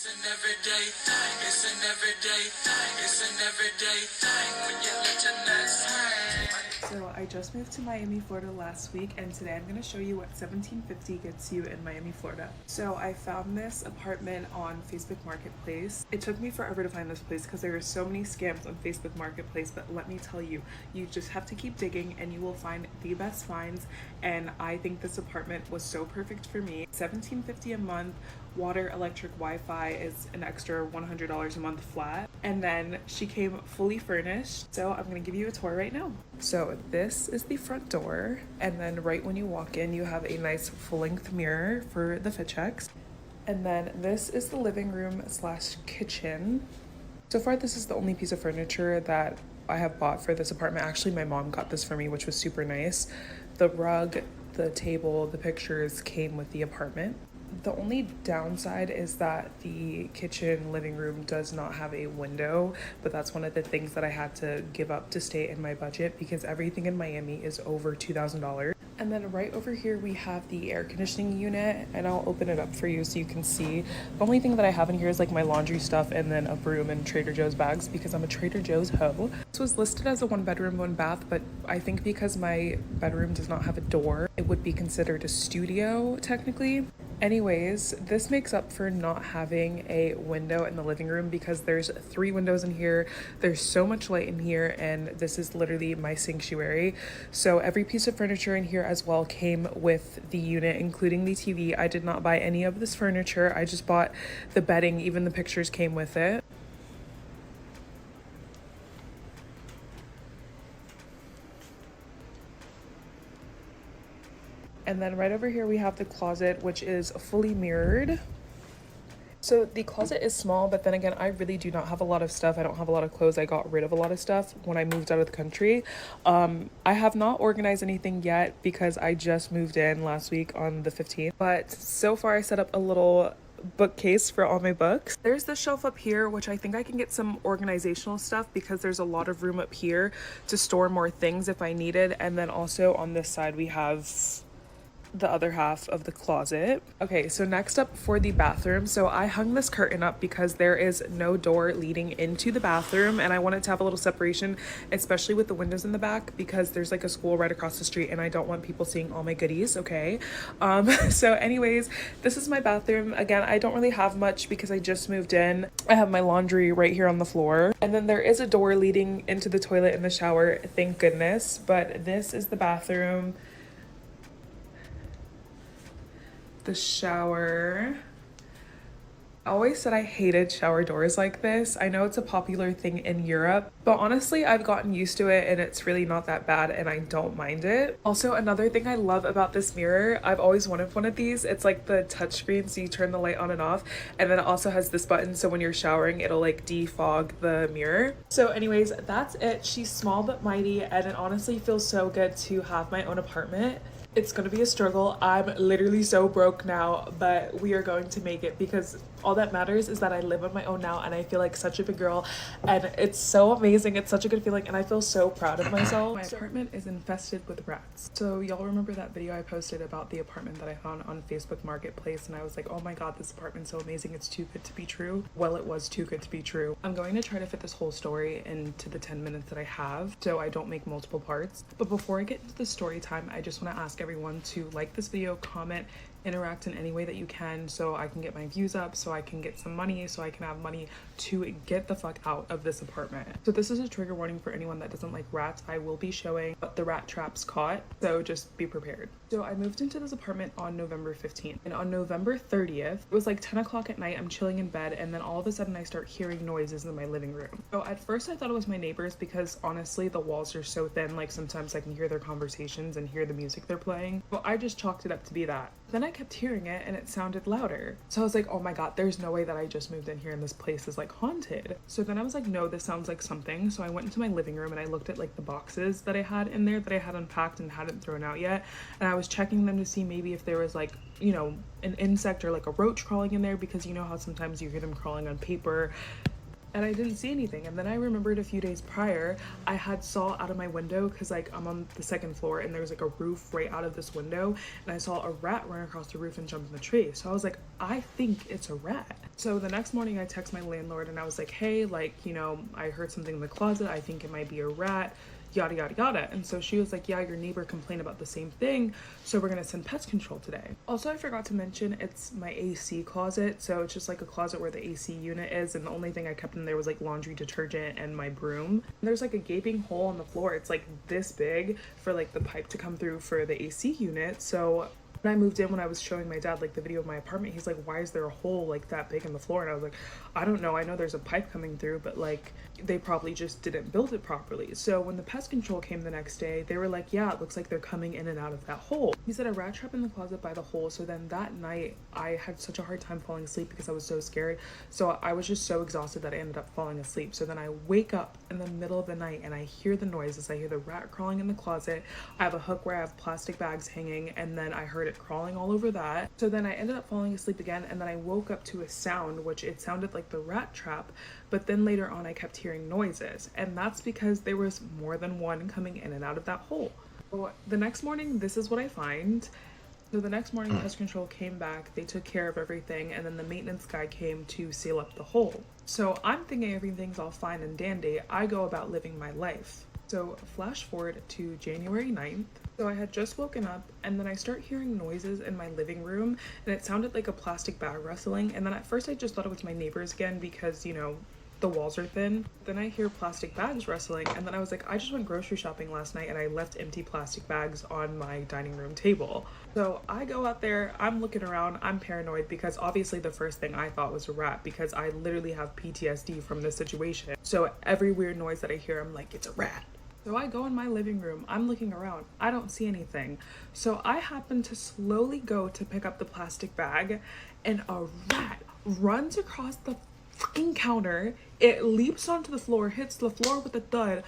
It's an everyday thing, it's an everyday thing, it's an everyday thing when you let your nuts hang. So I just moved to Miami, Florida last week, and today I'm going to show you what $17.50 gets you in Miami, Florida. So I found this apartment on Facebook Marketplace. It took me forever to find this place because there are so many scams on Facebook Marketplace, but let me tell you, you just have to keep digging and you will find the best finds, and I think this apartment was so perfect for me. $17.50 a month, water, electric, Wi-Fi is an extra $100 a month flat, and then she came fully furnished. So I'm gonna give you a tour right now. So this is the front door, and then right when you walk in you have a nice full-length mirror for the fit checks, and then this is the living room slash kitchen. So far this is the only piece of furniture that I have bought for this apartment. Actually, my mom got this for me, which was super nice. The rug, the table, the pictures came with the apartment. The only downside is that the kitchen living room does not have a window, but that's one of the things that I had to give up to stay in my budget because everything in Miami is over $2,000. And then right over here we have the air conditioning unit, and I'll open it up for you so you can see. The only thing that I have in here is like my laundry stuff and then a broom and Trader Joe's bags because I'm a Trader Joe's hoe. This was listed as a 1-bedroom, 1-bath, but I think because my bedroom does not have a door, it would be considered a studio technically. Anyways, this makes up for not having a window in the living room because there's 3 windows in here. There's so much light in here, and this is literally my sanctuary. So every piece of furniture in here as well came with the unit, including the TV. I did not buy any of this furniture. I just bought the bedding. Even the pictures came with it. And then right over here we have the closet, which is fully mirrored. So the closet is small, but then again, I really do not have a lot of stuff. I don't have a lot of clothes. I got rid of a lot of stuff when I moved out of the country. I have not organized anything yet because I just moved in last week on the 15th. But so far I set up a little bookcase for all my books. There's this shelf up here, which I think I can get some organizational stuff because there's a lot of room up here to store more things if I needed. And then also on this side we have the other half of the closet. Okay, so next up for the bathroom. So I hung this curtain up because there is no door leading into the bathroom, and I wanted to have a little separation, especially with the windows in the back because there's like a school right across the street and I don't want people seeing all my goodies, okay? So anyways, this is my bathroom. Again, I don't really have much because I just moved in. I have my laundry right here on the floor, and then there is a door leading into the toilet and the shower, thank goodness. But this is the bathroom. The shower. I always said I hated shower doors like this. I know it's a popular thing in Europe, but honestly I've gotten used to it and it's really not that bad and I don't mind it. Also, another thing I love about this mirror, I've always wanted one of these. It's like the touchscreen, so you turn the light on and off, and then it also has this button so when you're showering it'll like defog the mirror. So anyways, that's it. She's small but mighty, and it honestly feels so good to have my own apartment. It's gonna be a struggle. I'm literally so broke now, but we are going to make it because all that matters is that I live on my own now and I feel like such a big girl, and it's so amazing. It's such a good feeling and I feel so proud of myself. My apartment is infested with rats. So y'all remember that video I posted about the apartment that I found on Facebook Marketplace, and I was like, oh my god, this apartment's so amazing, it's too good to be true. Well, it was too good to be true. I'm going to try to fit this whole story into the 10 minutes that I have so I don't make multiple parts. But before I get into the story time, I just want to ask everyone to like this video, comment, interact in any way that you can so I can get my views up, so I can get some money, so I can have money to get the fuck out of this apartment. So this is a trigger warning for anyone that doesn't like rats. I will be showing what the rat traps caught, so just be prepared. So I moved into this apartment on November 15th, and on November 30th, it was like 10 o'clock at night. I'm chilling in bed, and then all of a sudden I start hearing noises in my living room. So at first I thought it was my neighbors because honestly the walls are so thin, like sometimes I can hear their conversations and hear the music they're playing. But I just chalked it up to be that. Then I kept hearing it and it sounded louder. So I was like, oh my god, there's no way that I just moved in here and this place is like haunted. So then I was like, no, this sounds like something. So I went into my living room and I looked at like the boxes that I had in there that I had unpacked and hadn't thrown out yet. And I was checking them to see maybe if there was like, you know, an insect or like a roach crawling in there, because you know how sometimes you hear them crawling on paper. and I didn't see anything. And then I remembered a few days prior, I had saw out of my window, because like I'm on the second floor and there's like a roof right out of this window, and I saw a rat run across the roof and jump in the tree. So I was like, I think it's a rat. So the next morning I text my landlord and I was like, hey, like, you know, I heard something in the closet. I think it might be a rat, yada yada yada. And so she was like, yeah, your neighbor complained about the same thing, so we're gonna send pest control today. Also, I forgot to mention, it's my AC closet, so it's just like a closet where the AC unit is, and the only thing I kept in there was like laundry detergent and my broom. And there's like a gaping hole on the floor. It's like this big for like the pipe to come through for the AC unit. So when I moved in, when I was showing my dad like the video of my apartment, he's like, why is there a hole like that big in the floor? And I was like, I don't know, I know there's a pipe coming through, but like they probably just didn't build it properly. So when the pest control came the next day, they were like, yeah, it looks like they're coming in and out of that hole. He said a rat trap in the closet by the hole. So then that night I had such a hard time falling asleep because I was so scared. So I was just so exhausted that I ended up falling asleep. So then I wake up in the middle of the night and I hear the noises. I hear the rat crawling in the closet. I have a hook where I have plastic bags hanging, and then I heard it crawling all over that. So then I ended up falling asleep again, and then I woke up to a sound, which it sounded like the rat trap, but then later on I kept hearing noises, and that's because there was more than one coming in and out of that hole. So the next morning, this is what I find. So the next morning, pest control came back, they took care of everything, and then the maintenance guy came to seal up the hole. So I'm thinking everything's all fine and dandy. I go about living my life. So flash forward to January 9th. So I had just woken up, and then I start hearing noises in my living room, and it sounded like a plastic bag rustling. And then at first I just thought it was my neighbors again because, you know, the walls are thin. Then I hear plastic bags rustling, and then I was like, I just went grocery shopping last night and I left empty plastic bags on my dining room table. So I go out there, I'm looking around, I'm paranoid because obviously the first thing I thought was a rat because I literally have PTSD from this situation. So every weird noise that I hear, I'm like, it's a rat. So I go in my living room, I'm looking around, I don't see anything. So I happen to slowly go to pick up the plastic bag, and a rat runs across the fucking counter. It leaps onto the floor, hits the floor with a thud.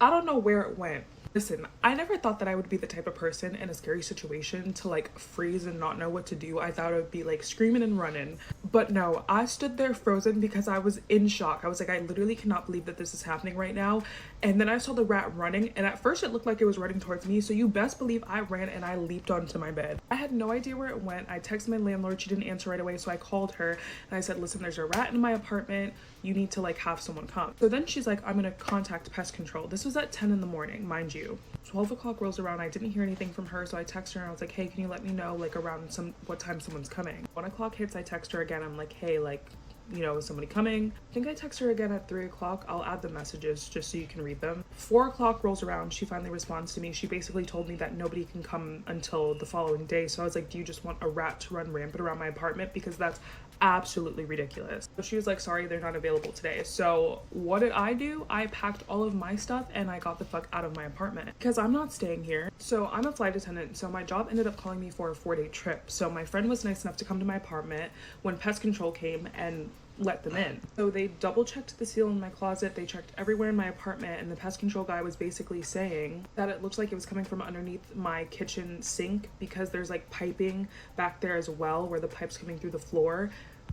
I don't know where it went. Listen, I never thought that I would be the type of person in a scary situation to like freeze and not know what to do. I thought it would be like screaming and running. But no, I stood there frozen because I was in shock. I was like, I literally cannot believe that this is happening right now. And then I saw the rat running, and at first it looked like it was running towards me. So you best believe I ran and I leaped onto my bed. I had no idea where it went. I texted my landlord. She didn't answer right away. So I called her and I said, listen, there's a rat in my apartment. You need to like have someone come. So then she's like, I'm gonna contact pest control. This was at 10 in the morning, mind you. 12 o'clock rolls around. I didn't hear anything from her. So I text her and I was like, hey, can you let me know like around what time someone's coming? 1 o'clock hits. I text her again. I'm like, hey, like, you know, is somebody coming? I think I text her again at 3 o'clock. I'll add the messages just so you can read them. 4 o'clock rolls around. She finally responds to me. She basically told me that nobody can come until the following day. So I was like, do you just want a rat to run rampant around my apartment? Because that's absolutely ridiculous. So she was like, sorry, they're not available today. So what did I do? I packed all of my stuff and I got the fuck out of my apartment because I'm not staying here. So I'm a flight attendant. So my job ended up calling me for a 4-day trip. So my friend was nice enough to come to my apartment when pest control came and let them in. So they double checked the seal in my closet, they checked everywhere in my apartment, and the pest control guy was basically saying that it looks like it was coming from underneath my kitchen sink because there's like piping back there as well where the pipe's coming through the floor.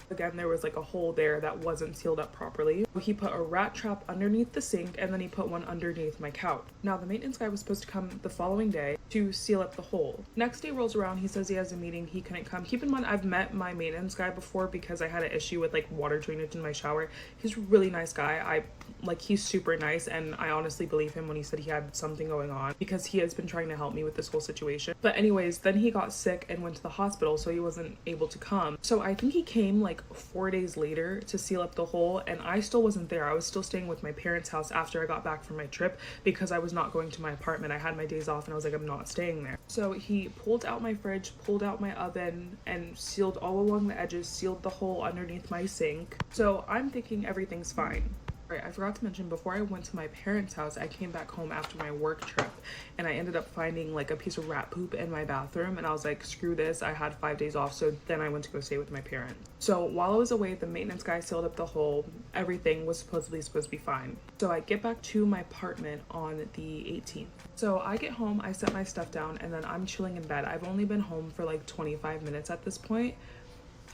Again, there was like a hole there that wasn't sealed up properly. He put a rat trap underneath the sink and then he put one underneath my couch. Now the maintenance guy was supposed to come the following day to seal up the hole. Next day rolls around, he says he has a meeting, he couldn't come. Keep in mind, I've met my maintenance guy before because I had an issue with like water drainage in my shower. He's a really nice guy. He's super nice, and I honestly believe him when he said he had something going on because he has been trying to help me with this whole situation. But anyways, then he got sick and went to the hospital, so he wasn't able to come. So I think he came like 4 days later to seal up the hole, and I still wasn't there. I was still staying with my parents' house after I got back from my trip because I was not going to my apartment. I had my days off and I was like, I'm not staying there. So he pulled out my fridge, pulled out my oven, and sealed all along the edges, sealed the hole underneath my sink. So I'm thinking everything's fine. Right, I forgot to mention, before I went to my parents' house, I came back home after my work trip and I ended up finding like a piece of rat poop in my bathroom, and I was like, screw this. I had 5 days off, so then I went to go stay with my parents. So while I was away, the maintenance guy sealed up the hole. Everything was supposed to be fine. So I get back to my apartment on the 18th. So I get home, I set my stuff down, and then I'm chilling in bed. I've only been home for like 25 minutes at this point.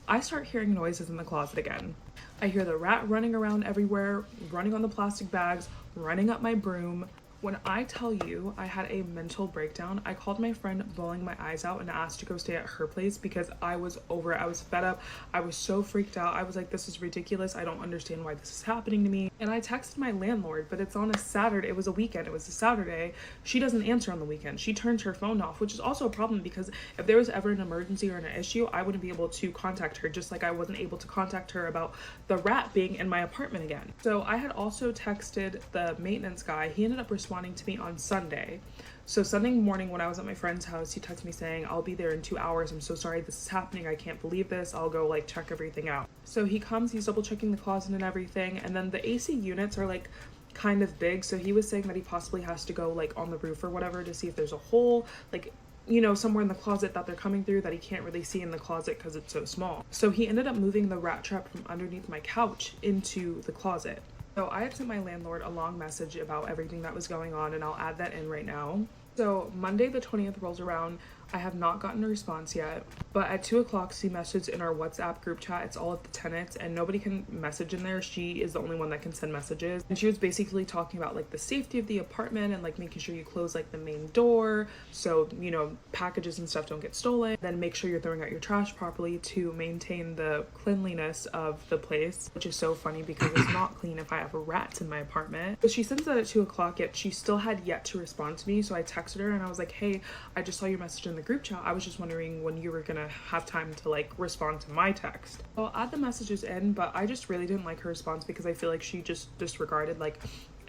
I start hearing noises in the closet again. I hear the rat running around everywhere, running on the plastic bags, running up my broom. When I tell you I had a mental breakdown, I called my friend bawling my eyes out and asked to go stay at her place because I was over it. I was fed up. I was so freaked out. I was like, this is ridiculous. I don't understand why this is happening to me. And I texted my landlord, but it's on a Saturday. It was a weekend. It was a Saturday. She doesn't answer on the weekend. She turns her phone off, which is also a problem because if there was ever an emergency or an issue, I wouldn't be able to contact her, just like I wasn't able to contact her about the rat being in my apartment again. So I had also texted the maintenance guy. He ended up responding to me on Sunday. So Sunday morning when I was at my friend's house, he texted me saying, I'll be there in 2 hours. I'm so sorry this is happening. I can't believe this. I'll go like check everything out. So he comes, he's double checking the closet and everything. And then the AC units are like kind of big. So he was saying that he possibly has to go like on the roof or whatever to see if there's a hole, like, you know, somewhere in the closet that they're coming through that he can't really see in the closet because it's so small. So he ended up moving the rat trap from underneath my couch into the closet. So I had sent my landlord a long message about everything that was going on, and I'll add that in right now. So Monday the 20th rolls around. I have not gotten a response yet, but at 2 o'clock she messaged in our WhatsApp group chat. It's all of the tenants and nobody can message in there. She is the only one that can send messages, and she was basically talking about like the safety of the apartment and like making sure you close like the main door so, you know, packages and stuff don't get stolen. Then make sure you're throwing out your trash properly to maintain the cleanliness of the place, which is so funny because it's not clean if I have rats in my apartment. But she sends that at 2 o'clock, yet she still had yet to respond to me. So I texted her and I was like, hey, I just saw your message in the group chat. I was just wondering when you were gonna have time to like respond to my text. So I'll add the messages in, but I just really didn't like her response because I feel like she just disregarded like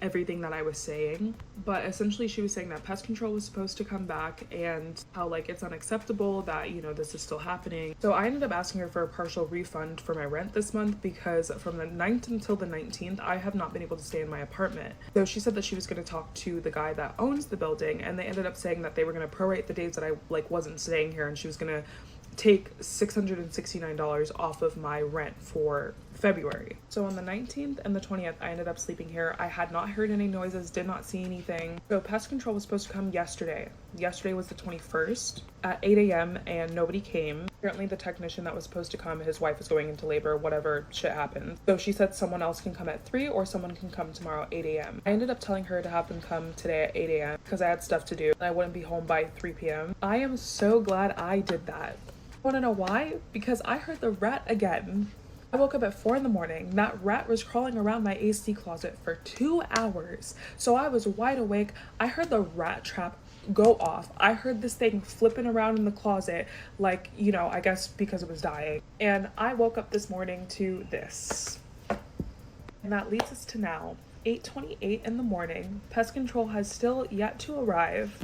everything that I was saying. But essentially she was saying that pest control was supposed to come back and how like it's unacceptable that, you know, this is still happening. So I ended up asking her for a partial refund for my rent this month because from the 9th until the 19th I have not been able to stay in my apartment. So she said that she was going to talk to the guy that owns the building, and they ended up saying that they were going to prorate the days that I like wasn't staying here, and she was going to take $669 off of my rent for February. So on the 19th and the 20th, I ended up sleeping here. I had not heard any noises, did not see anything. So pest control was supposed to come yesterday. Yesterday was the 21st at 8 a.m. and nobody came. Apparently the technician that was supposed to come, his wife is going into labor, whatever shit happened. So she said someone else can come at 3 or someone can come tomorrow at 8 a.m. I ended up telling her to have them come today at 8 a.m. because I had stuff to do and I wouldn't be home by 3 p.m. I am so glad I did that. Want to know why? Because I heard the rat again. I woke up at 4 in the morning. That rat was crawling around my AC closet for 2 hours. So I was wide awake. I heard the rat trap go off. I heard this thing flipping around in the closet like, you know, I guess because it was dying. And I woke up this morning to this. And that leads us to now, 8:28 in the morning. Pest control has still yet to arrive.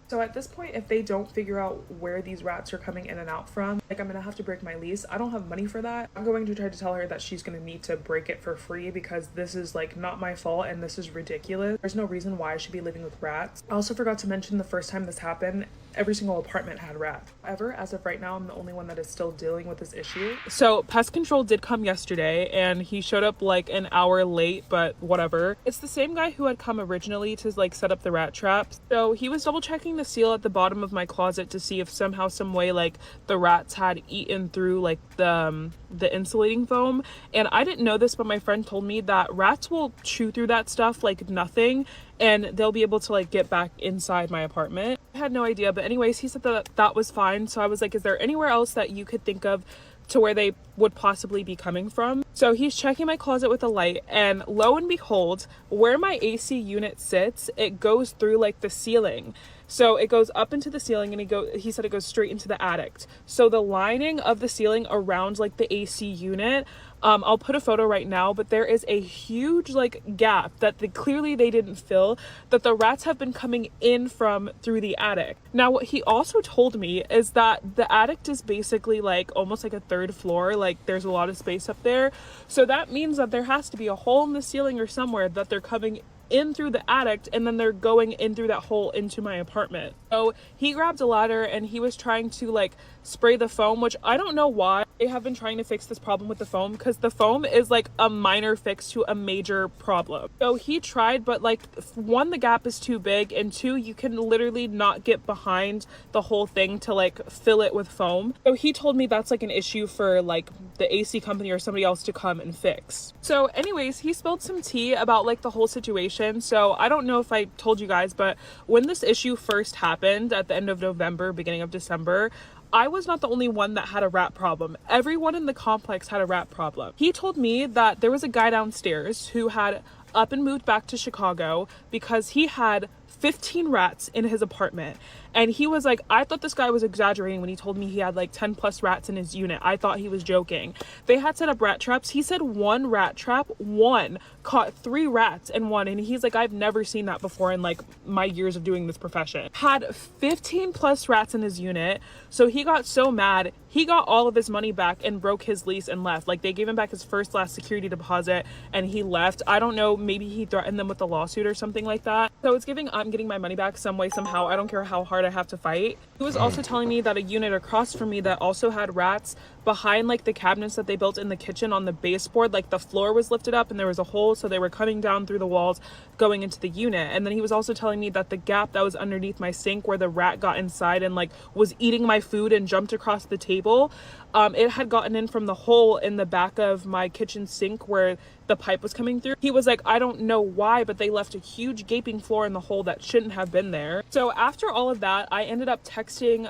So at this point, if they don't figure out where these rats are coming in and out from, like I'm gonna have to break my lease. I don't have money for that. I'm going to try to tell her that she's gonna need to break it for free because this is like not my fault and this is ridiculous. There's no reason why I should be living with rats. I also forgot to mention the first time this happened, every single apartment had rats. However, as of right now, I'm the only one that is still dealing with this issue. So pest control did come yesterday and he showed up like an hour late, but whatever. It's the same guy who had come originally to like set up the rat traps. So he was double checking the seal at the bottom of my closet to see if somehow, some way, like the rats had eaten through like the insulating foam. And I didn't know this, but my friend told me that rats will chew through that stuff like nothing and they'll be able to like get back inside my apartment. I had no idea, but anyways, he said that that was fine. So I was like, is there anywhere else that you could think of to where they would possibly be coming from? So he's checking my closet with a light, and lo and behold, where my AC unit sits, it goes through like the ceiling. So it goes up into the ceiling, and he said it goes straight into the attic. So the lining of the ceiling around like the AC unit, I'll put a photo right now, but there is a huge like gap that clearly they didn't fill, that the rats have been coming in from through the attic. Now what he also told me is that the attic is basically like almost like a third floor, like there's a lot of space up there. So that means that there has to be a hole in the ceiling or somewhere that they're coming in through the attic and then they're going in through that hole into my apartment. So he grabbed a ladder and he was trying to like spray the foam, which I don't know why they have been trying to fix this problem with the foam, because the foam is like a minor fix to a major problem. So he tried, but like, one, the gap is too big, and two, you can literally not get behind the whole thing to like fill it with foam. So he told me that's like an issue for like the AC company or somebody else to come and fix. So anyways, he spilled some tea about like the whole situation. So I don't know if I told you guys, but when this issue first happened at the end of November, beginning of December, I was not the only one that had a rat problem. Everyone in the complex had a rat problem. He told me that there was a guy downstairs who had up and moved back to Chicago because he had 15 rats in his apartment. And he was like, I thought this guy was exaggerating when he told me he had like 10 plus rats in his unit. I thought he was joking. They had set up rat traps. He said one rat trap, one caught 3 rats in one. And he's like, I've never seen that before in like my years of doing this profession. Had 15 plus rats in his unit. So he got so mad, he got all of his money back and broke his lease and left. Like, they gave him back his last security deposit and he left. I don't know, maybe he threatened them with a lawsuit or something like that. So it's giving, I'm getting my money back some way, somehow. I don't care how hard I have to fight. He was also telling me that a unit across from me that also had rats behind like the cabinets that they built in the kitchen on the baseboard, like the floor was lifted up and there was a hole, so they were cutting down through the walls going into the unit. And then he was also telling me that the gap that was underneath my sink where the rat got inside and like was eating my food and jumped across the table, it had gotten in from the hole in the back of my kitchen sink where the pipe was coming through. He was like, I don't know why, but they left a huge gaping floor in the hole that shouldn't have been there. So after all of that, I ended up texting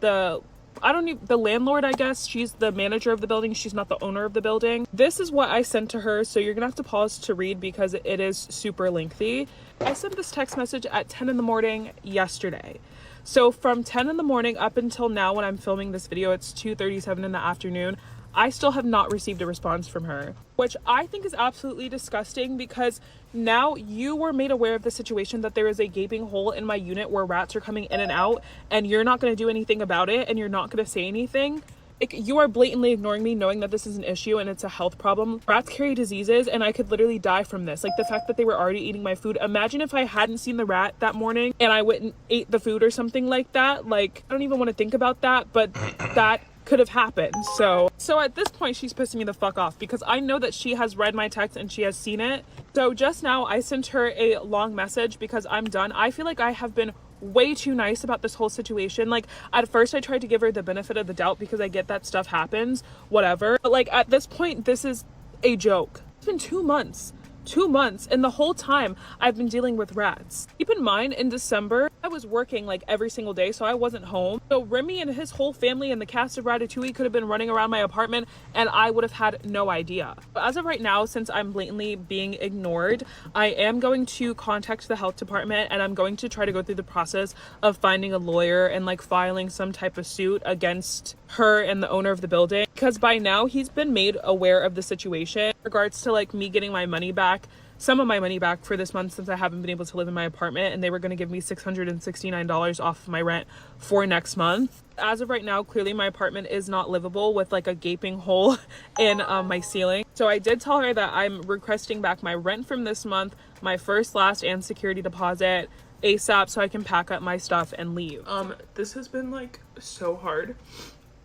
the landlord, I guess. She's the manager of the building. She's not the owner of the building. This is what I sent to her. So you're gonna have to pause to read because it is super lengthy. I sent this text message at 10 in the morning yesterday. So from 10 in the morning up until now when I'm filming this video, it's 2:37 in the afternoon. I still have not received a response from her, which I think is absolutely disgusting because now you were made aware of the situation that there is a gaping hole in my unit where rats are coming in and out, and you're not going to do anything about it and you're not going to say anything. Like, you are blatantly ignoring me, knowing that this is an issue and it's a health problem. Rats carry diseases and I could literally die from this. Like, the fact that they were already eating my food. Imagine if I hadn't seen the rat that morning and I went and ate the food or something like that. Like, I don't even want to think about that, but that could have happened. So at this point, she's pissing me the fuck off because I know that she has read my text and she has seen it. So just now I sent her a long message because I'm done. I feel like I have been way too nice about this whole situation. Like, at first I tried to give her the benefit of the doubt because I get that stuff happens, whatever. But like, at this point, this is a joke. It's been 2 months. 2 months, and the whole time I've been dealing with rats. Keep in mind, in December I was working like every single day, so I wasn't home. So Remy and his whole family and the cast of Ratatouille could have been running around my apartment and I would have had no idea. But as of right now, since I'm blatantly being ignored, I am going to contact the health department and I'm going to try to go through the process of finding a lawyer and like filing some type of suit against her and the owner of the building, because by now he's been made aware of the situation in regards to like me getting my money back, some of my money back for this month, since I haven't been able to live in my apartment, and they were going to give me $669 off of my rent for next month. As of right now, clearly my apartment is not livable with like a gaping hole in my ceiling. So I did tell her that I'm requesting back my rent from this month, my first, last, and security deposit ASAP so I can pack up my stuff and leave. This has been like so hard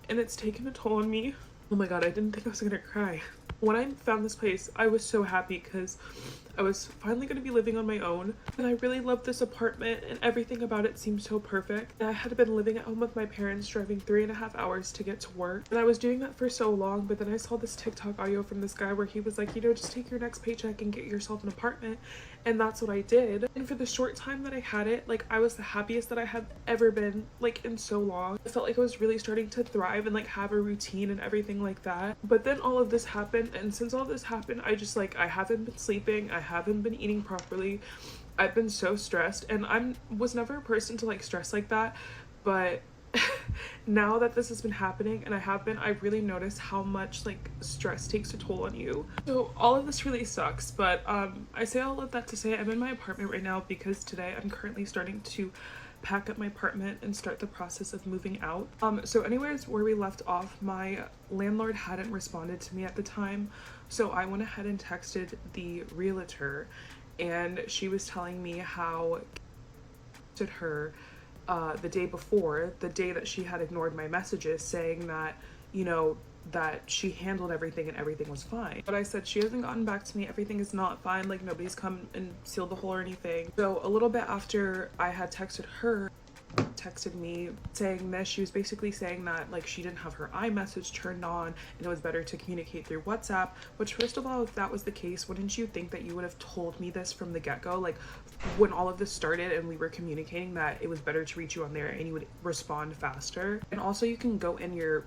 and it's taken a toll on me. Oh my god, I didn't think I was gonna cry. When I found this place, I was so happy because I was finally going to be living on my own, and I really loved this apartment and everything about it seemed so perfect. And I had been living at home with my parents, driving 3.5 hours to get to work, and I was doing that for so long. But then I saw this TikTok audio from this guy where he was like, you know, just take your next paycheck and get yourself an apartment, and that's what I did. And for the short time that I had it, like, I was the happiest that I had ever been, like, in so long. I felt like I was really starting to thrive and like have a routine and everything like that. But then all of this happened, and since all this happened, I just like, I haven't been sleeping, I haven't been eating properly, I've been so stressed, and was never a person to like stress like that, but now that this has been happening and I really noticed how much like stress takes a toll on you. So all of this really sucks, but I say all of that to say I'm in my apartment right now because today I'm currently starting to pack up my apartment and start the process of moving out. So anyways, where we left off, my landlord hadn't responded to me at the time, so I went ahead and texted the realtor, and she was telling me how to her the day before, the day that she had ignored my messages, saying that, you know, that she handled everything and everything was fine. But I said, she hasn't gotten back to me. Everything is not fine. Like, nobody's come and sealed the hole or anything. So a little bit after I had texted her, texted me saying this, she was basically saying that like she didn't have her iMessage turned on and it was better to communicate through WhatsApp. Which, first of all, if that was the case, wouldn't you think that you would have told me this from the get-go? Like, when all of this started and we were communicating, that it was better to reach you on there and you would respond faster. And also, you can go in your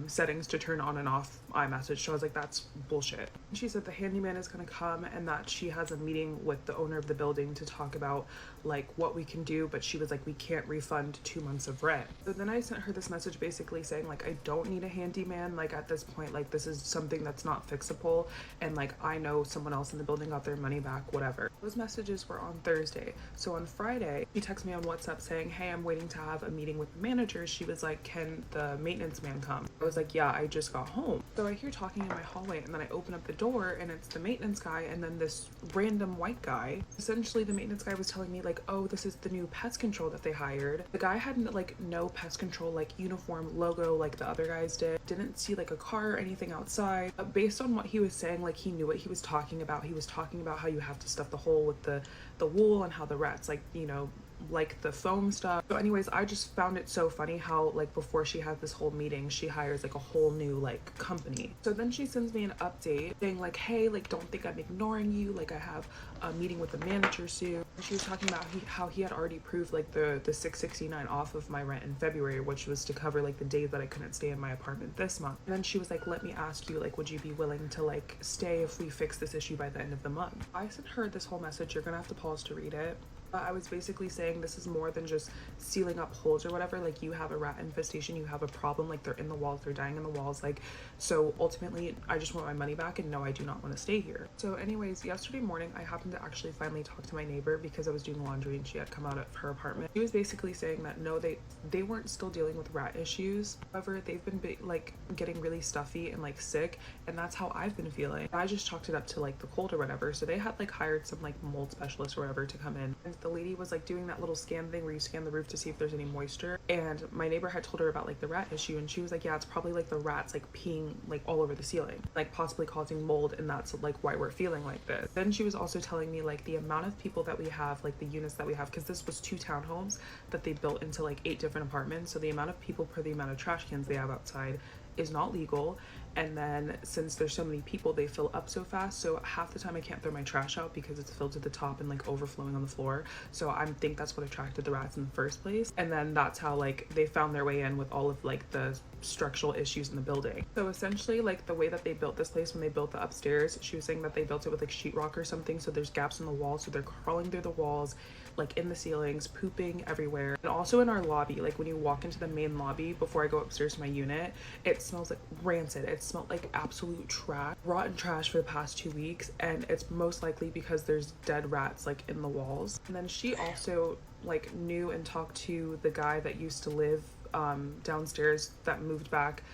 settings to turn on and off iMessage. So I was like, that's bullshit. She said the handyman is gonna come and that she has a meeting with the owner of the building to talk about like what we can do, but she was like, we can't refund 2 months of rent. So then I sent her this message basically saying like, I don't need a handyman. Like, at this point, like, this is something that's not fixable, and like, I know someone else in the building got their money back, whatever. Those messages were on Thursday. So on Friday, she texted me on WhatsApp saying, hey, I'm waiting to have a meeting with the manager. She was like, can the maintenance man come? I was like, yeah, I just got home. So I hear talking in my hallway, and then I open up the door and it's the maintenance guy and then this random white guy. Essentially, the maintenance guy was telling me like, oh, this is the new pest control that they hired. The guy had like no pest control like uniform logo like the other guys did. Didn't see like a car or anything outside. But based on what he was saying, like, he knew what he was talking about. He was talking about how you have to stuff the hole with the wool and how the rats, like, you know, like the foam stuff. So anyways, I just found it so funny how like before she had this whole meeting, she hires like a whole new like company. So then she sends me an update saying like, hey, like, don't think I'm ignoring you, like I have a meeting with the manager soon. And she was talking about how he had already approved like the $669 off of my rent in February, which was to cover like the days that I couldn't stay in my apartment this month. And then she was like, let me ask you, like, would you be willing to like stay if we fix this issue by the end of the month? I sent her this whole message. You're gonna have to pause to read it. I was basically saying this is more than just sealing up holes or whatever. Like, you have a rat infestation, you have a problem, like they're in the walls, they're dying in the walls, like, so ultimately I just want my money back, and no, I do not want to stay here. So anyways, yesterday morning I happened to actually finally talk to my neighbor because I was doing laundry and she had come out of her apartment. She was basically saying that no, they weren't still dealing with rat issues, however they've been like getting really stuffy and like sick, and that's how I've been feeling. I just chalked it up to like the cold or whatever. So they had like hired some like mold specialist or whatever to come in, and the lady was like doing that little scan thing where you scan the roof to see if there's any moisture, and my neighbor had told her about like the rat issue, and she was like, yeah, it's probably like the rats like peeing like all over the ceiling, like possibly causing mold, and that's like why we're feeling like this. Then she was also telling me like the amount of people that we have, like the units that we have, because this was 2 townhomes that they built into like 8 different apartments, so the amount of people per the amount of trash cans they have outside is not legal. And then since there's so many people, they fill up so fast, so half the time I can't throw my trash out because it's filled to the top and like overflowing on the floor. So I think that's what attracted the rats in the first place, and then that's how like they found their way in with all of like the structural issues in the building. So essentially, like, the way that they built this place, when they built the upstairs, she was saying that they built it with like sheetrock or something, so there's gaps in the walls, so they're crawling through the walls, like in the ceilings, pooping everywhere. And also in our lobby, like when you walk into the main lobby before I go upstairs to my unit, it smells like rancid. It smelled like absolute trash, rotten trash for the past 2 weeks, and it's most likely because there's dead rats like in the walls. And then she also like knew and talked to the guy that used to live downstairs that moved back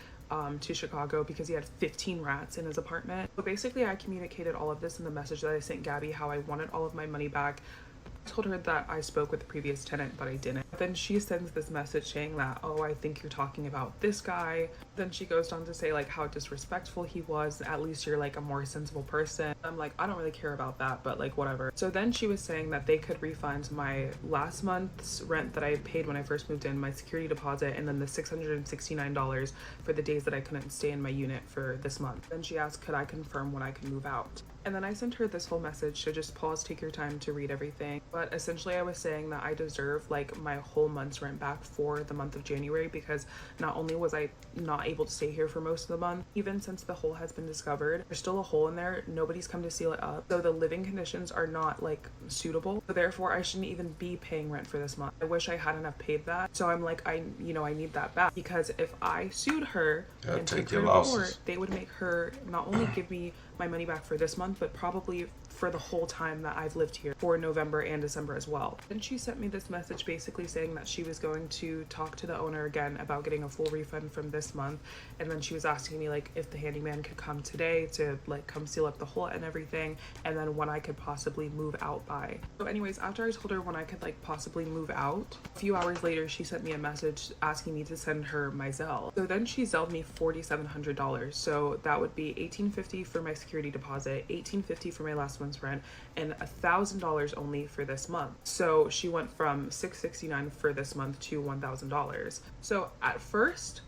to Chicago because he had 15 rats in his apartment. So basically I communicated all of this in the message that I sent Gabby, how I wanted all of my money back. I told her that I spoke with the previous tenant, but I didn't. Then she sends this message saying that, oh, I think you're talking about this guy. Then she goes on to say like how disrespectful he was. At least you're like a more sensible person. I'm like, I don't really care about that, but like whatever. So then she was saying that they could refund my last month's rent that I paid when I first moved in, my security deposit, and then the $669 for the days that I couldn't stay in my unit for this month. Then she asked, could I confirm when I can move out? And then I sent her this whole message, so just pause, take your time to read everything. But essentially I was saying that I deserve like my whole month's rent back for the month of January, because not only was I not able to stay here for most of the month, even since the hole has been discovered, there's still a hole in there, nobody's come to seal it up, so the living conditions are not like suitable, so therefore I shouldn't even be paying rent for this month. I wish I hadn't have paid that, so I'm like, I need that back, because if I sued her and take her to court, they would make her not only give me my money back for this month, but probably for the whole time that I've lived here, for November and December as well. Then she sent me this message basically saying that she was going to talk to the owner again about getting a full refund from this month, and then she was asking me like if the handyman could come today to like come seal up the hole and everything, and then when I could possibly move out by. So anyways, after I told her when I could like possibly move out, a few hours later she sent me a message asking me to send her my Zelle. So then she Zelled me $4,700, so that would be $1,850 for my security deposit, $1,850 for my last month's rent, and $1,000 only for this month. So she went from $669 for this month to $1,000. So at first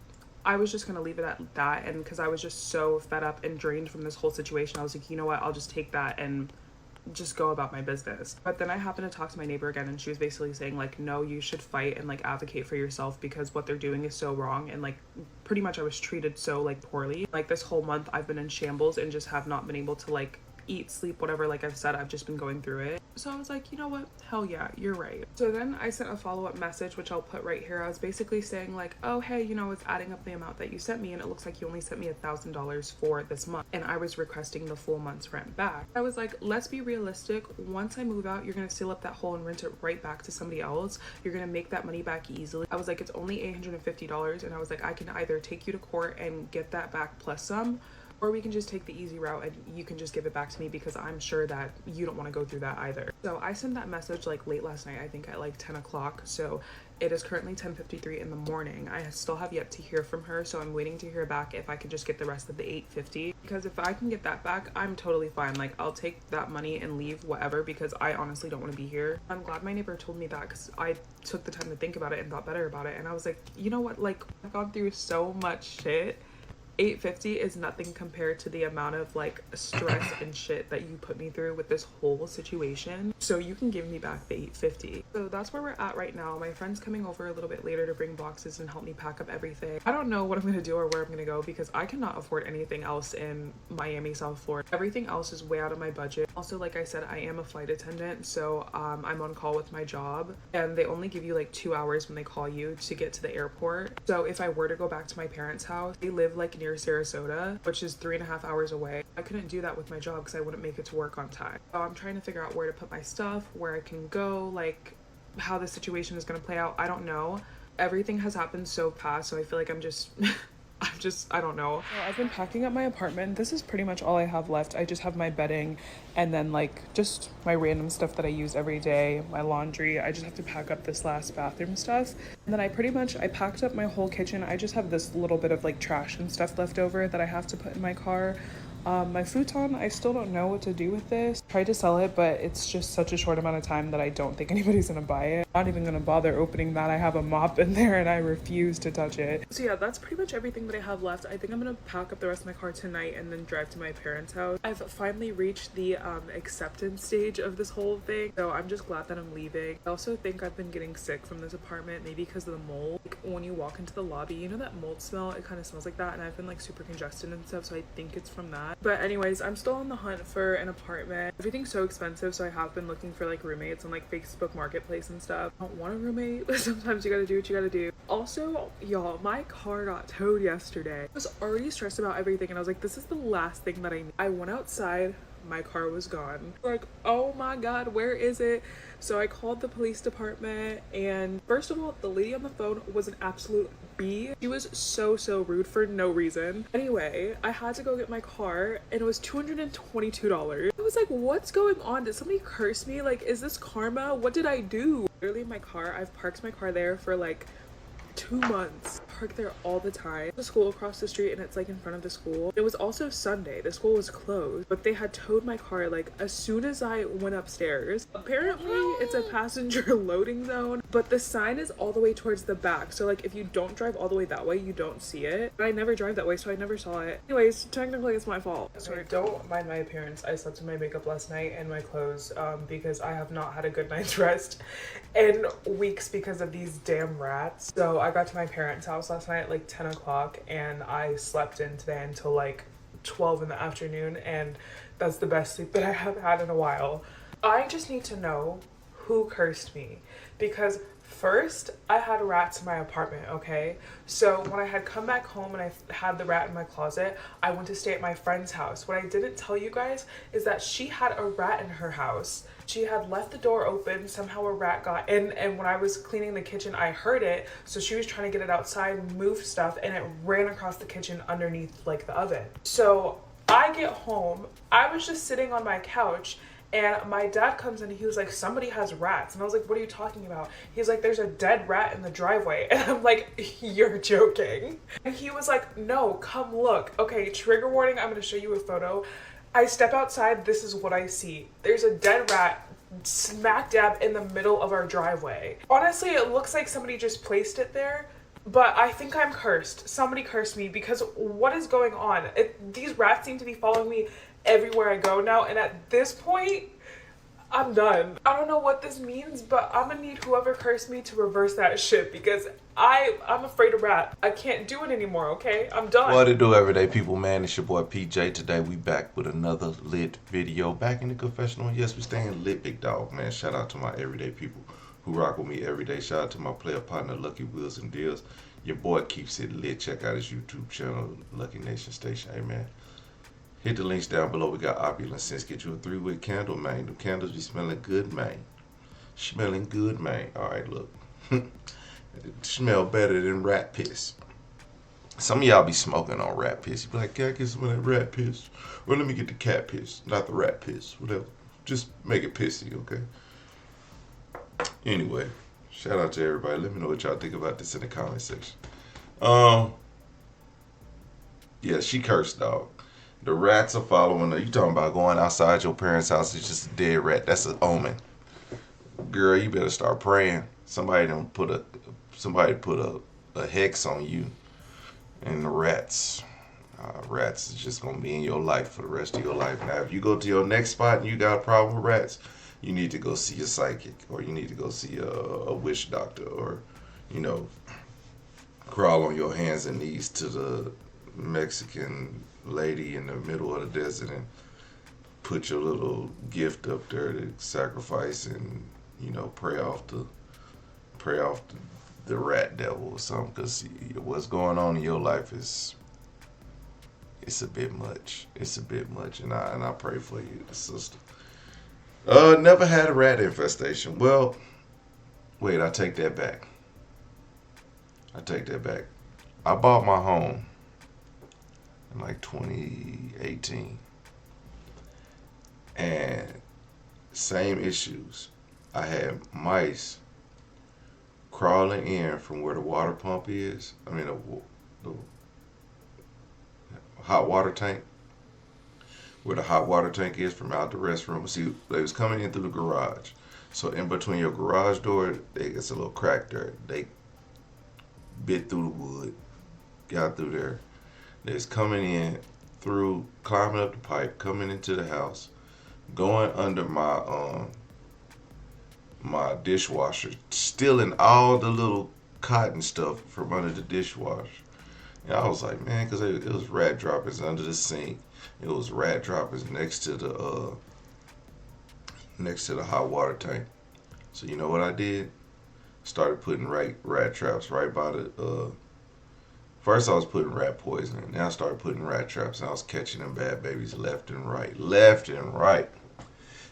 I was just gonna leave it at that, and because I was just so fed up and drained from this whole situation, I was like, you know what, I'll just take that and just go about my business. But then I happened to talk to my neighbor again, and she was basically saying like, no, you should fight and like advocate for yourself, because what they're doing is so wrong, and like pretty much I was treated so like poorly. Like this whole month I've been in shambles and just have not been able to like eat, sleep, whatever. Like I've said, I've just been going through it. So I was like, you know what, hell yeah, you're right. So then I sent a follow-up message, which I'll put right here. I was basically saying like, oh hey, you know, it's adding up the amount that you sent me, and it looks like you only sent me $1,000 for this month, and I was requesting the full month's rent back. I was like, let's be realistic. Once I move out, you're gonna seal up that hole and rent it right back to somebody else. You're gonna make that money back easily. I was like, it's only $850, and I was like, I can either take you to court and get that back plus some, or we can just take the easy route and you can just give it back to me, because I'm sure that you don't want to go through that either. So I sent that message like late last night, I think at like 10 o'clock. So it is currently 10:53 in the morning. I still have yet to hear from her, so I'm waiting to hear back if I can just get the rest of the $850, because if I can get that back, I'm totally fine. Like I'll take that money and leave, whatever, because I honestly don't want to be here. I'm glad my neighbor told me that, because I took the time to think about it and thought better about it, and I was like, you know what, like I've gone through so much shit. $850 is nothing compared to the amount of like stress and shit that you put me through with this whole situation. So you can give me back the $850. So that's where we're at right now. My friend's coming over a little bit later to bring boxes and help me pack up everything. I don't know what I'm gonna do or where I'm gonna go, because I cannot afford anything else in Miami, South Florida. Everything else is way out of my budget. Also, like I said, I am a flight attendant, so I'm on call with my job, and they only give you like 2 hours when they call you to get to the airport. So if I were to go back to my parents' house, they live like near Sarasota, which is 3.5 hours away. I couldn't do that with my job because I wouldn't make it to work on time. So I'm trying to figure out where to put my stuff, where I can go, like how the situation is going to play out. I don't know. Everything has happened so fast, so I feel like I'm just I don't know. So I've been packing up my apartment. This is pretty much all I have left. I just have my bedding and then like just my random stuff that I use every day, my laundry. I just have to pack up this last bathroom stuff. And then I packed up my whole kitchen. I just have this little bit of like trash and stuff left over that I have to put in my car. My futon, I still don't know what to do with this. Tried to sell it, but it's just such a short amount of time that I don't think anybody's gonna buy it. I'm not even gonna bother opening that. I have a mop in there and I refuse to touch it. So yeah, that's pretty much everything that I have left. I think I'm gonna pack up the rest of my car tonight and then drive to my parents' house. I've finally reached the acceptance stage of this whole thing, so I'm just glad that I'm leaving. I also think I've been getting sick from this apartment, maybe because of the mold. Like when you walk into the lobby, you know that mold smell? It kind of smells like that, and I've been like super congested and stuff, so I think it's from that. But anyways, I'm still on the hunt for an apartment. Everything's so expensive, so I have been looking for like roommates on like Facebook Marketplace and stuff. I don't want a roommate, but sometimes you gotta do what you gotta do. Also, y'all, my car got towed yesterday. I was already stressed about everything, and I was like, this is the last thing that I need. I went outside, my car was gone. Like, oh my god, where is it? So I called the police department, and first of all, the lady on the phone was an absolute B. She was so rude for no reason. Anyway, I had to go get my car, and it was $222. I was like, what's going on? Did somebody curse me? Like, is this karma? What did I do? Literally, my car, I've parked my car there for like 2 months. Park there all the time. The school across the street, and it's like in front of the school. It was also Sunday. The school was closed, but they had towed my car like as soon as I went upstairs. Apparently it's a passenger loading zone, but the sign is all the way towards the back, so like if you don't drive all the way that way, you don't see it. But I never drive that way, so I never saw it. Anyways, technically it's my fault. Sorry, don't mind my appearance. I slept in my makeup last night and my clothes because I have not had a good night's rest in weeks because of these damn rats. So I got to my parents' house last night at like 10 o'clock, and I slept in today until like 12 in the afternoon, and that's the best sleep that I have had in a while. I just need to know who cursed me, because First, I had rats in my apartment, okay? So when I had come back home and I had the rat in my closet, I went to stay at my friend's house. What I didn't tell you guys is that she had a rat in her house. She had left the door open, somehow a rat got in, and when I was cleaning the kitchen, I heard it. So she was trying to get it outside, move stuff, and it ran across the kitchen underneath like the oven. So I get home, I was just sitting on my couch, and my dad comes in and he was like, somebody has rats. And I was like, what are you talking about? He's like, there's a dead rat in the driveway. And I'm like, you're joking. And he was like, no, come look. Okay, trigger warning, I'm gonna show you a photo. I step outside, this is what I see. There's a dead rat smack dab in the middle of our driveway. Honestly, it looks like somebody just placed it there. But I think I'm cursed. Somebody cursed me because what is going on? These rats seem to be following me everywhere I go now, and at this point, I'm done. I don't know what this means, but I'm gonna need whoever cursed me to reverse that shit because I'm afraid of rat. I can't do it anymore, okay? I'm done. What it do, everyday people, man? It's your boy PJ. Today we back with another lit video. Back in the confessional. Yes, we staying lit, big dog, man. Shout out to my everyday people who rock with me every day. Shout out to my player partner, Lucky Wheels and Deals. Your boy keeps it lit. Check out his YouTube channel, Lucky Nation Station. Hey, man. Hit the links down below. We got Opulence Scents. Get you a 3-wick candle, man. The candles be smelling good, man. Smelling good, man. All right, look. It smell better than rat piss. Some of y'all be smoking on rat piss. You be like, can I get some of that rat piss? Well, let me get the cat piss, not the rat piss. Whatever. Just make it pissy, okay? Anyway, shout out to everybody. Let me know what y'all think about this in the comment section. Yeah, she cursed, dog. The rats are following her. You talking about going outside your parents' house, it's just a dead rat. That's an omen. Girl, you better start praying. Somebody put a hex on you. And the rats is just gonna be in your life for the rest of your life. Now, if you go to your next spot and you got a problem with rats, you need to go see a psychic, or you need to go see a witch doctor, or, you know, crawl on your hands and knees to the Mexican lady in the middle of the desert and put your little gift up there to sacrifice and, you know, pray off the rat devil or something, because what's going on in your life it's a bit much. It's a bit much, and I pray for you, sister. Never had a rat infestation. Well, wait, I take that back. I bought my home in like 2018, and same issues. I had mice crawling in from where the water pump is. I mean, the hot water tank, where the hot water tank is from out the restroom. See, they was coming in through the garage. So in between your garage door, it's a little crack there. They bit through the wood, got through there. They was coming in through, climbing up the pipe, coming into the house, going under my dishwasher, stealing all the little cotton stuff from under the dishwasher. And I was like, man, because it was rat droppings under the sink. It was rat droppings next to the hot water tank. So you know what I did? Started putting rat traps right by the. First I was putting rat poison, and then I started putting rat traps, and I was catching them bad babies left and right.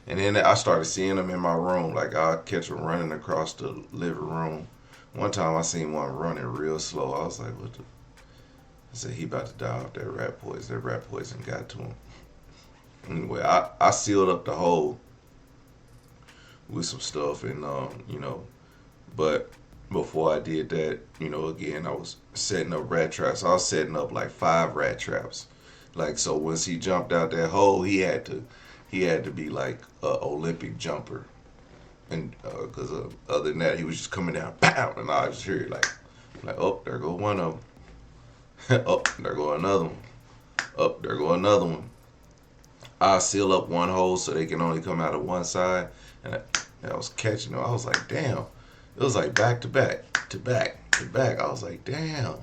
And then I started seeing them in my room. Like, I'd catch them running across the living room. One time I seen one running real slow. I was like, what the? I said, he about to die off that rat poison. That rat poison got to him. Anyway, I sealed up the hole with some stuff, and, you know, but before I did that, you know, again, I was setting up rat traps. I was setting up like 5 rat traps. Like, so once he jumped out that hole, he had to be like an Olympic jumper, and because other than that, he was just coming down, pow, and I just hear it like, oh, there go one of them, oh, there go another one, oh, there go another one. I seal up one hole so they can only come out of one side, and I was catching them. I was like, damn, it was like back to back. I was like, damn,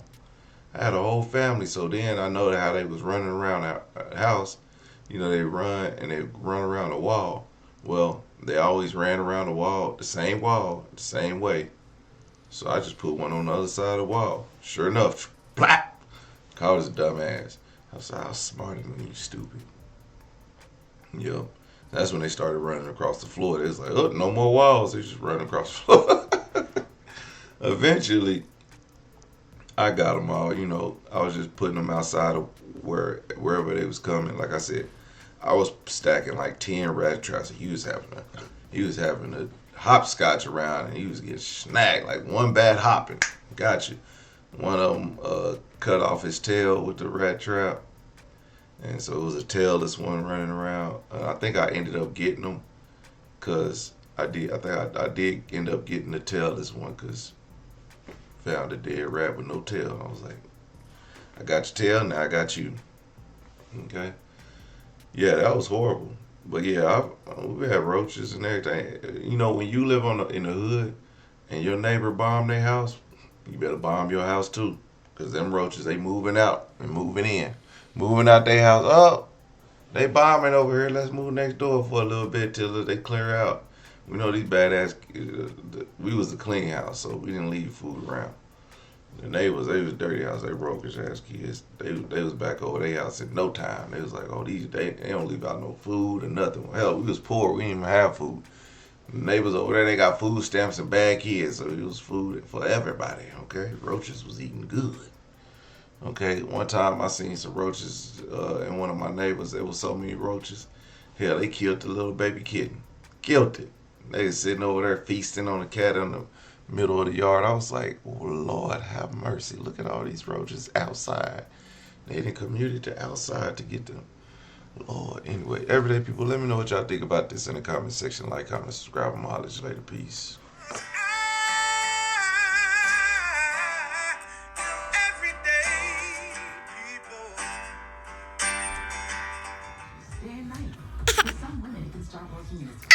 I had a whole family. So then I know how they was running around the house. You know, they run around the wall. Well, they always ran around the same way. So I just put one on the other side of the wall. Sure enough, plap! Caught his dumb ass. I was like, I was smarter than you, stupid. Yep. That's when they started running across the floor. They was like, oh, no more walls. They just running across the floor. Eventually, I got them all. You know, I was just putting them outside of wherever they was coming. Like I said, I was stacking like 10 rat traps. He was having a hopscotch around, and he was getting snagged. Like one bad hopping, got you. One of them cut off his tail with the rat trap, and so it was a tailless one running around. I think I ended up getting him because I think I did end up getting the tailless one because found a dead rat with no tail. I was like, I got your tail, now I got you. Okay. Yeah, that was horrible. But yeah, we had roaches and everything. You know, when you live in the hood and your neighbor bombed their house, you better bomb your house too. Because them roaches, they moving out and moving in. Moving out their house. Oh, they bombing over here. Let's move next door for a little bit till they clear out. We know these badass, we was a clean house, so we didn't leave food around. The neighbors, they was dirty house. They roguish ass kids. They was back over their house in no time. They was like, oh, they don't leave out no food or nothing. Hell, we was poor. We didn't even have food. The neighbors over there, they got food stamps and bad kids, so it was food for everybody. Okay, roaches was eating good. Okay, one time I seen some roaches in one of my neighbors. There was so many roaches. Hell, they killed the little baby kitten. Killed it. They was sitting over there feasting on the cat in the middle of the yard. I was like, oh, Lord, have mercy. Look at all these roaches outside. They didn't commute it to outside to get them. Lord, anyway, everyday people, let me know what y'all think about this in the comment section. Like, comment, subscribe, and holler at you later. Peace. Day and night. For some women, it can start working in its